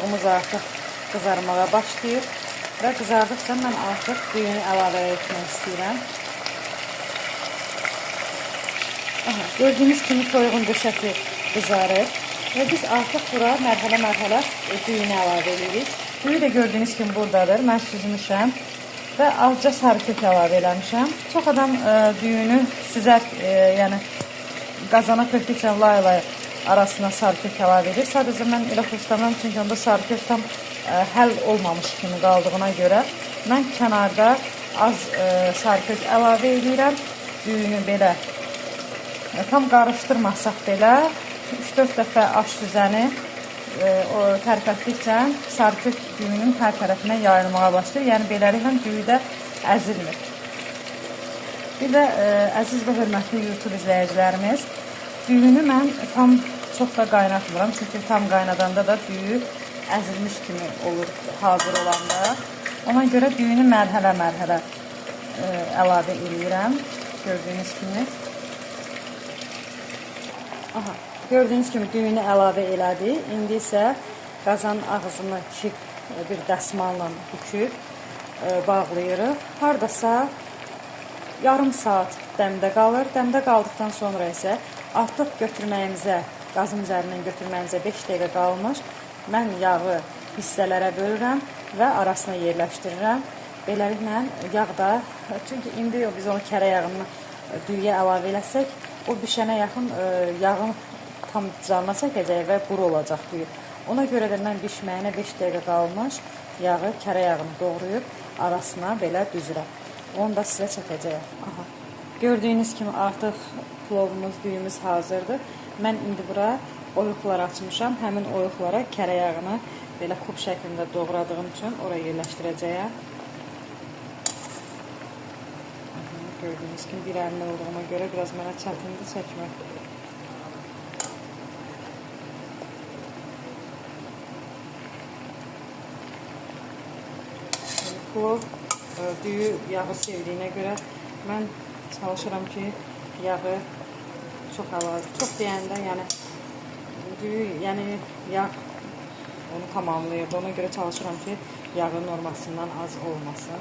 toyuğumuz artıq qızarmağa başlayır və qızardıqca mən artıq düyünü əlavə etmək istəyirəm. Gördüyünüz kimi toyuğun döşəti qızarır və biz artıq bura mərhələ-mərhələ düyünü əlavə edirik. Düyü də gördüyünüz kimi buradadır. Mən süzmüşəm və azca sarı kök əlavə eləmişəm. Çox adam düyünü süzər, yəni qazana tökdükcə lay-lay arasına sarı kök əlavə edir. Sadəcə mən elə xoşlamam, çünki onda sarı kök tam həll olmamış kimi qaldığına görə mən kənarda az sarı kök əlavə edirəm. Düyünü belə tam qarışdırmasaq belə 3-4 dəfə aş süzəni tərpətdikcə sarı kök düyünün hər tərəfinə yayılmağa başlayır. Yəni beləliklə düyüdə əzilmir. Bir də əziz və hörmətli YouTube izləyicilərimiz, düyünü mən tam çox da qaynatmıram. Çünki tam qaynadanda da düyü əzilmiş kimi olur hazır olanda. Ona görə düyünü mərhələ-mərhələ əlavə edirəm. Gördüyünüz kimi. Gördüyünüz kimi düyünü əlavə elədik. İndi isə qazanın ağzını bir dəsmalla büküb bağlayırıq. Hardasa yarım saat dəmdə qalır. Dəmdə qaldıqdan sonra isə artıq götürməyimizə, qazın üzərindən götürməyimizə 5 dəqiqə qalmış. Mən yağı hissələrə bölürəm və arasına yerləşdirirəm. Beləliklə yağ da, çünki indi biz onu kərə yağını düyüyə əlavə eləsək, o bişənə yaxın yağın tam canına çəkəcək və quru olacaq düyü. Ona görə də mən bişməyinə 5 dəqiqə qalmış yağı, kərə yağını doğrayıb arasına belə düzürəm. Onu da sizə çəkəcəyəm. Gördüyünüz kimi artıq plovumuz, düyümüz hazırdır. Mən indi bura oyuqlar açmışam. Həmin oyuqlara kərə yağını belə kub şəklində doğradığım üçün oraya yerləşdirəcəyəm. Gördüyünüz kimi bir əlimlə olduğuna görə biraz mənə çətindir çəkmək. Plov düyü yağı sevdiyinə görə mən çalışıram ki, yağı çox əlavə, çox deyəndə, yəni düyü, yəni yağ onu tamamlayır. Ona görə çalışıram ki, yağı normasından az olmasın.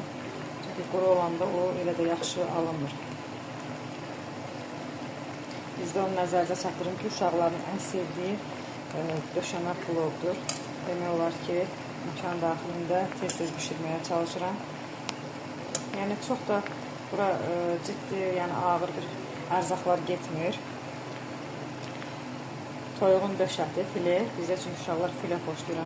Çünki quru olanda o elə də yaxşı alınmır. Bizdə onu nəzərdə çatdırım ki, uşaqların ən sevdiyi döşəmə plovdur. Demək olar ki, imkan daxilində tez-tez bişirməyə çalışıram. Yəni çox da bura ciddi, yəni ağır bir ərzaqlar getmir. Toyuğun döşəti, file, bizə çünki uşaqlar file xoşlayır.